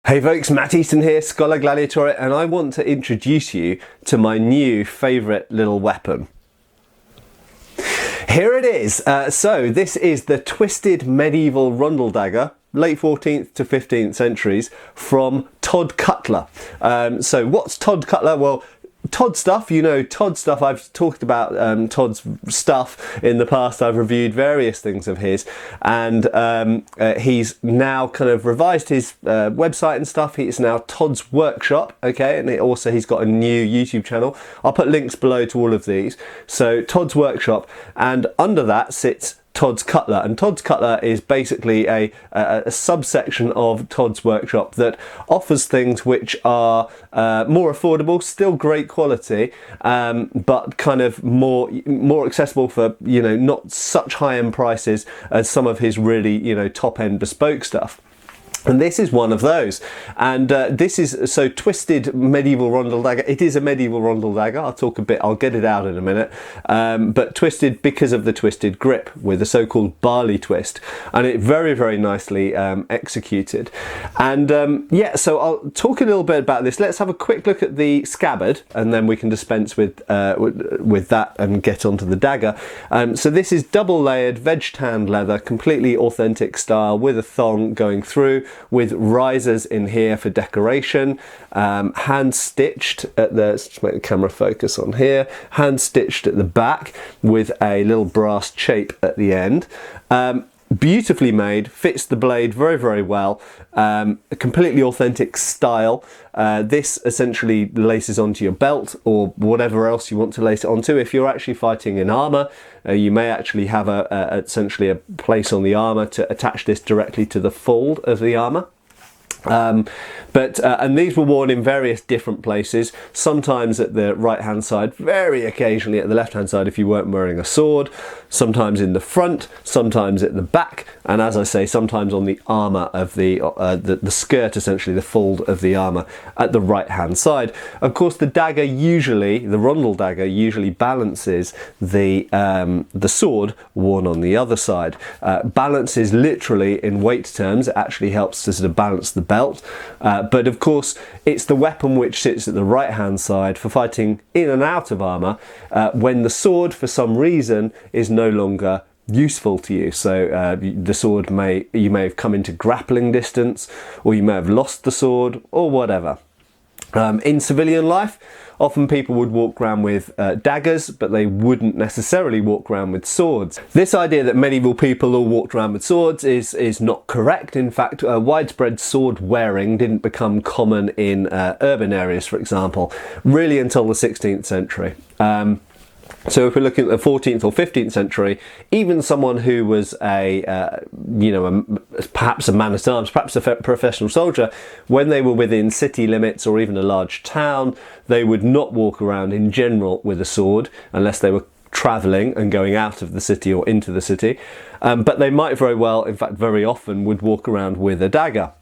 Hey folks, Matt Easton here, Scholar Gladiatore, and I want to introduce you to my new favourite little weapon. Here it is. So this is the twisted medieval Rondel Dagger, late 14th to 15th centuries, from Tod Cutler. So what's Tod Cutler? Well, Tod stuff, you know Tod stuff. I've talked about Tod's stuff in the past. I've reviewed various things of his, and he's now kind of revised his website and stuff. It's now Tod's Workshop, okay, and he's got a new YouTube channel. I'll put links below to all of these. So Tod's Workshop, and under that sits Tod Cutler, and Tod Cutler is basically a subsection of Tod's Workshop that offers things which are more affordable, still great quality, but kind of more accessible for, you know, not such high-end prices as some of his really, you know, top-end bespoke stuff. And this is one of those, and this is so twisted medieval Rondel Dagger. It is a medieval Rondel Dagger. I'll get it out in a minute, but twisted because of the twisted grip with a so-called barley twist, and it very nicely executed. And yeah, so I'll talk a little bit about this. Let's have a quick look at the scabbard, and then we can dispense with that and get onto the dagger. So this is double layered veg tanned leather, completely authentic style, with a thong going through, with risers in here for decoration, hand stitched at the, let's just make the camera focus on here, hand stitched at the back with a little brass chape at the end. Beautifully made, fits the blade very well, a completely authentic style. This essentially laces onto your belt or whatever else you want to lace it onto. If you're actually fighting in armour, you may actually have essentially a place on the armour to attach this directly to the fold of the armour. And these were worn in various different places, sometimes at the right hand side, very occasionally at the left hand side if you weren't wearing a sword, sometimes in the front, sometimes at the back, and as I say, sometimes on the armour of the skirt, essentially the fold of the armour at the right hand side. Of course, the dagger usually, the Rondel Dagger usually balances the sword worn on the other side. Balances literally in weight terms. It actually helps to sort of balance the belt, but of course it's the weapon which sits at the right hand side for fighting in and out of armour when the sword for some reason is no longer useful to you. So the sword you may have come into grappling distance, or you may have lost the sword, or whatever. In civilian life, often people would walk around with daggers, but they wouldn't necessarily walk around with swords. This idea that medieval people all walked around with swords is not correct. In fact, widespread sword wearing didn't become common in urban areas, for example, really until the 16th century. So if we're looking at the 14th or 15th century, even someone who was perhaps a man-at-arms, perhaps a professional soldier, when they were within city limits or even a large town, they would not walk around in general with a sword unless they were travelling and going out of the city or into the city. But they might very well, in fact very often, would walk around with a dagger.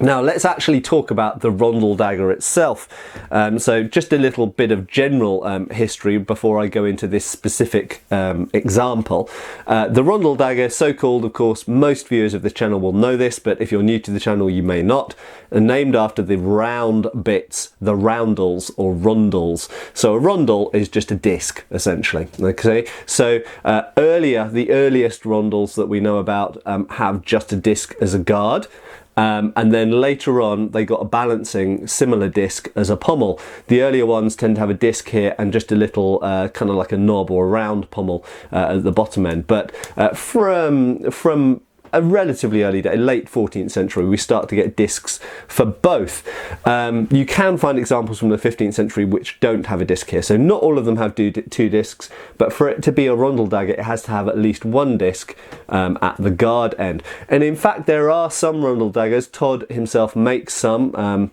Now let's actually talk about the Rondel Dagger itself. So just a little bit of general history before I go into this specific example. The Rondel Dagger, so called, of course, most viewers of this channel will know this, but if you're new to the channel you may not, are named after the round bits, the roundels or rondels. So a rondel is just a disc, essentially. Okay, so the earliest rondels that we know about have just a disc as a guard. And then later on they got a balancing similar disc as a pommel. The earlier ones tend to have a disc here and just a little kind of like a knob or a round pommel at the bottom end. But from a relatively early day, late 14th century, we start to get discs for both. You can find examples from the 15th century which don't have a disc here, so not all of them have two discs, but for it to be a Rondel Dagger it has to have at least one disc at the guard end. And in fact there are some Rondel Daggers, Tod himself makes some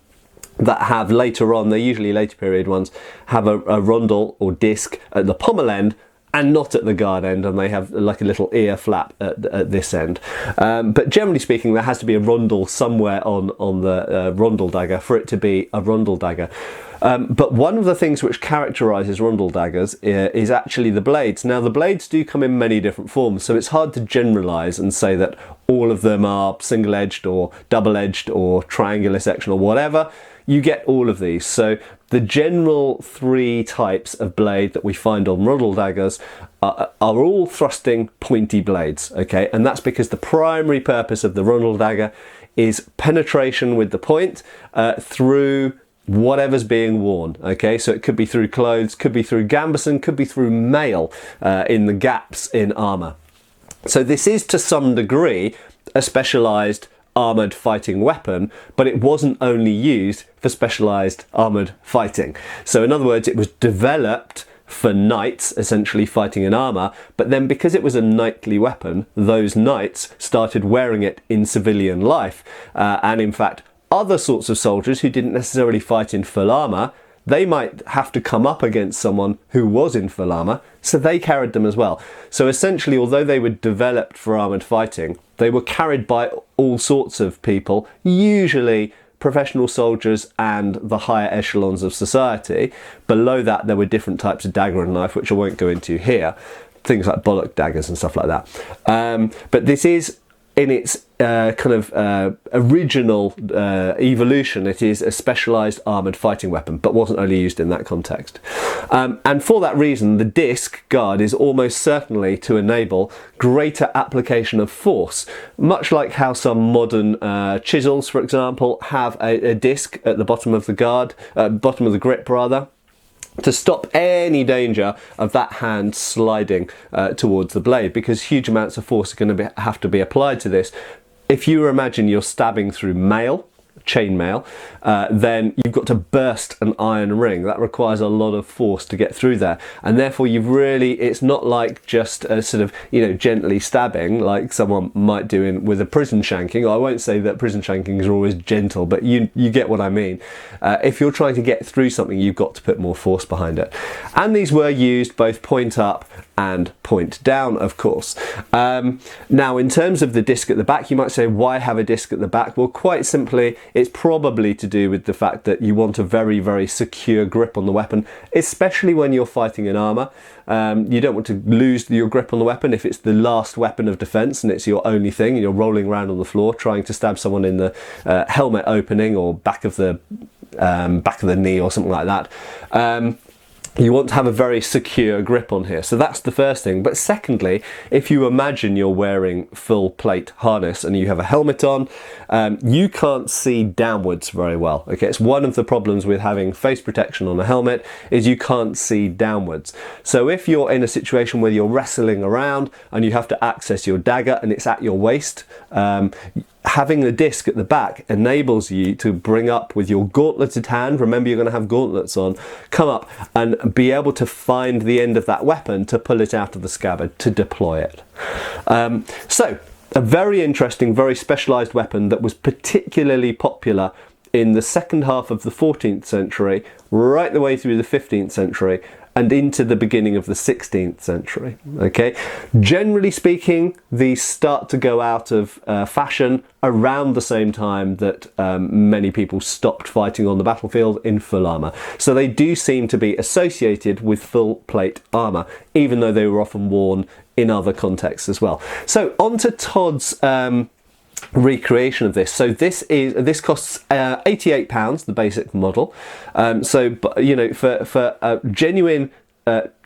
that have later on, they're usually later period ones, have a rondel or disc at the pommel end and not at the guard end, and they have like a little ear flap at this end. But generally speaking, there has to be a rondel somewhere on the Rondel Dagger for it to be a Rondel Dagger. But one of the things which characterises Rondel daggers is actually the blades. Now the blades do come in many different forms, so it's hard to generalise and say that all of them are single-edged or double-edged or triangular section or whatever. You get all of these. So the general three types of blade that we find on Rondel daggers are all thrusting pointy blades, okay? And that's because the primary purpose of the Rondel dagger is penetration with the point through whatever's being worn, okay? So it could be through clothes, could be through gambeson, could be through mail in the gaps in armour. So this is to some degree a specialised armoured fighting weapon, but it wasn't only used for specialised armoured fighting. So in other words, it was developed for knights essentially fighting in armour, but then because it was a knightly weapon, those knights started wearing it in civilian life. And in fact, other sorts of soldiers who didn't necessarily fight in full armour, they might have to come up against someone who was in full armour, so they carried them as well. So essentially, although they were developed for armoured fighting, they were carried by all sorts of people, usually professional soldiers and the higher echelons of society. Below that, there were different types of dagger and knife, which I won't go into here. Things like bollock daggers and stuff like that. But this is, in its original evolution, it is a specialised armoured fighting weapon, but wasn't only used in that context. And for that reason, the disc guard is almost certainly to enable greater application of force, much like how some modern chisels, for example, have a disc at the bottom of the guard, bottom of the grip rather, to stop any danger of that hand sliding towards the blade, because huge amounts of force are going to have to be applied to this. If you imagine you're stabbing through mail, chain mail, then you've got to burst an iron ring. That requires a lot of force to get through there, and therefore it's not like just a sort of, gently stabbing like someone might do with a prison shanking. I won't say that prison shankings are always gentle, but you get what I mean. If you're trying to get through something, you've got to put more force behind it. And these were used both point up and point down, of course. Now, in terms of the disc at the back, you might say, why have a disc at the back? Well, quite simply, it's probably to do with the fact that you want a very, very secure grip on the weapon, especially when you're fighting in armour. You don't want to lose your grip on the weapon if it's the last weapon of defence and it's your only thing, and you're rolling around on the floor trying to stab someone in the helmet opening or back of the knee or something like that. You want to have a very secure grip on here. So that's the first thing. But secondly, if you imagine you're wearing full plate harness and you have a helmet on, you can't see downwards very well. Okay, it's one of the problems with having face protection on a helmet is you can't see downwards. So if you're in a situation where you're wrestling around and you have to access your dagger and it's at your waist, having the disc at the back enables you to bring up with your gauntleted hand, remember you're going to have gauntlets on, come up and be able to find the end of that weapon to pull it out of the scabbard, to deploy it. So, a very interesting, very specialised weapon that was particularly popular in the second half of the 14th century, right the way through the 15th century, and into the beginning of the 16th century. Okay, generally speaking, these start to go out of fashion around the same time that many people stopped fighting on the battlefield in full armour. So they do seem to be associated with full plate armour, even though they were often worn in other contexts as well. So on to Tod's recreation of this. So this costs £88, the basic model. So for a genuine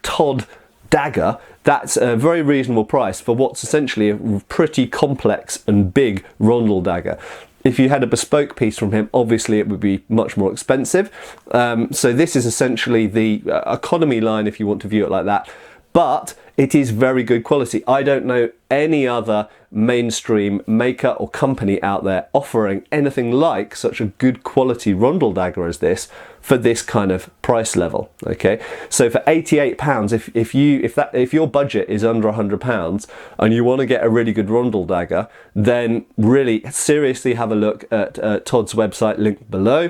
Tod dagger, that's a very reasonable price for what's essentially a pretty complex and big Rondel dagger. If you had a bespoke piece from him, obviously it would be much more expensive. So this is essentially the economy line, if you want to view it like that. But it is very good quality. I don't know any other mainstream maker or company out there offering anything like such a good quality Rondel dagger as this for this kind of price level. Okay, so for £88, if your budget is under £100 and you want to get a really good Rondel dagger, then really seriously have a look at Tod's website, linked below,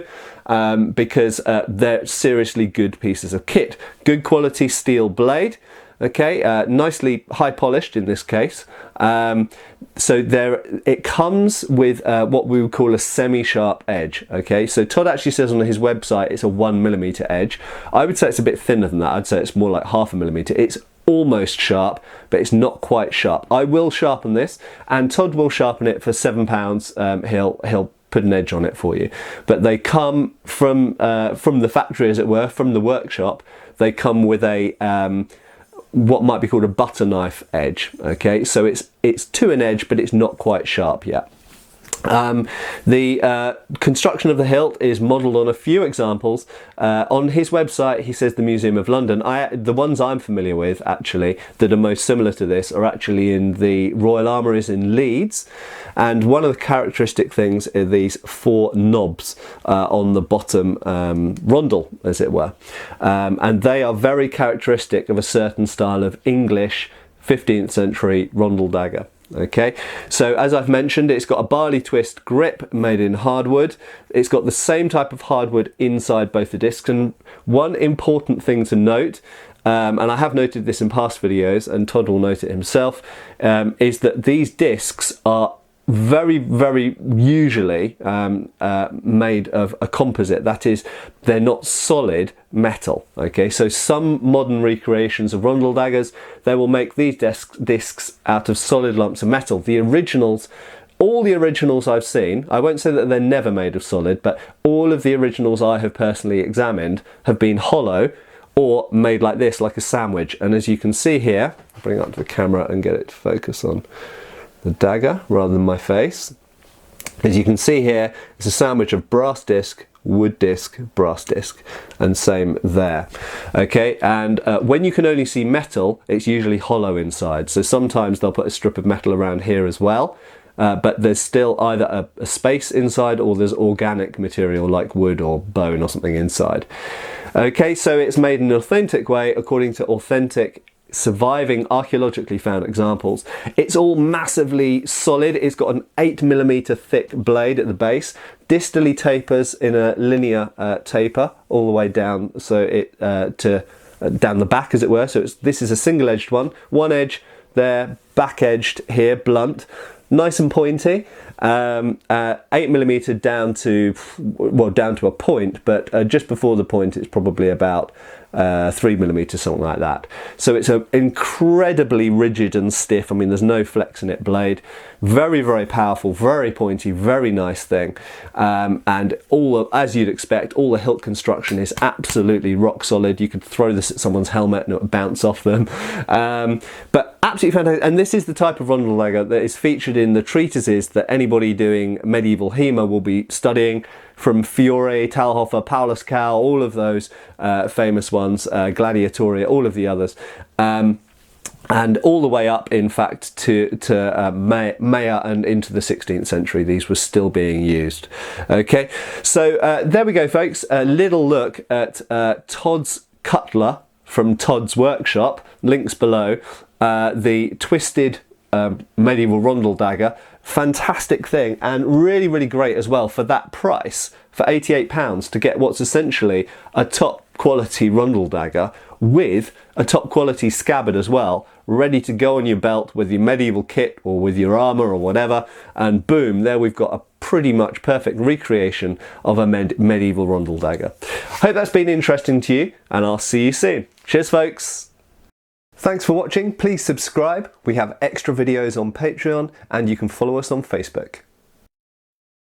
because they're seriously good pieces of kit. Good quality steel blade. Okay, nicely high polished in this case. So there, it comes with what we would call a semi-sharp edge. Okay, so Tod actually says on his website it's a 1mm edge. I would say it's a bit thinner than that. I'd say it's more like 1/2 mm. It's almost sharp, but it's not quite sharp. I will sharpen this, and Tod will sharpen it for £7. He'll put an edge on it for you. But they come from the factory, as it were, from the workshop. They come with a what might be called a butter knife edge. Okay, so it's to an edge, but it's not quite sharp yet. The construction of the hilt is modelled on a few examples. On his website he says the Museum of London. The ones I'm familiar with actually that are most similar to this are actually in the Royal Armouries in Leeds, and one of the characteristic things are these 4 knobs on the bottom rondel, as it were, and they are very characteristic of a certain style of English 15th century rondel dagger. Okay, so as I've mentioned, it's got a barley twist grip made in hardwood. It's got the same type of hardwood inside both the discs, and one important thing to note, and I have noted this in past videos, and Tod will note it himself, is that these discs are very usually made of a composite. That is, they're not solid metal. Okay, so some modern recreations of rondel daggers, they will make these discs out of solid lumps of metal. The originals, all the originals I've seen, I won't say that they're never made of solid, but all of the originals I have personally examined have been hollow or made like this, like a sandwich. And as you can see here, I'll bring it up to the camera and get it to focus on the dagger rather than my face. As you can see here, it's a sandwich of brass disc, wood disc, brass disc, and same there. Okay, and when you can only see metal, it's usually hollow inside. So sometimes they'll put a strip of metal around here as well, but there's still either a space inside or there's organic material like wood or bone or something inside. Okay, so it's made in an authentic way according to authentic surviving archaeologically found examples. It's all massively solid. It's got an 8mm thick blade at the base, distally tapers in a linear taper all the way down, so it down the back, as it were. So this is a single-edged one edge there, back edged here, blunt, nice and pointy. 8mm down to a point, but just before the point it's probably about 3mm, something like that. So it's incredibly rigid and stiff. I mean, there's no flex in it blade. Very powerful, very pointy, very nice thing. And as you'd expect, all the hilt construction is absolutely rock solid. You could throw this at someone's helmet and it would bounce off them. But absolutely fantastic. And this is the type of rondel dagger that is featured in the treatises that anybody doing medieval HEMA will be studying, from Fiore, Talhofer, Paulus Cal, all of those famous ones, Gladiatoria, all of the others. And all the way up, in fact, to Maya and into the 16th century, these were still being used. Okay, so there we go, folks. A little look at Tod Cutler from Tod's workshop. Links below. The twisted medieval rondel dagger. Fantastic thing, and really great as well for that price, for £88, to get what's essentially a top quality rondel dagger with a top quality scabbard as well, ready to go on your belt with your medieval kit or with your armour or whatever, and boom, there we've got a pretty much perfect recreation of a medieval rondel dagger. Hope that's been interesting to you, and I'll see you soon. Cheers, folks. Thanks for watching. Please subscribe. We have extra videos on Patreon, and you can follow us on Facebook.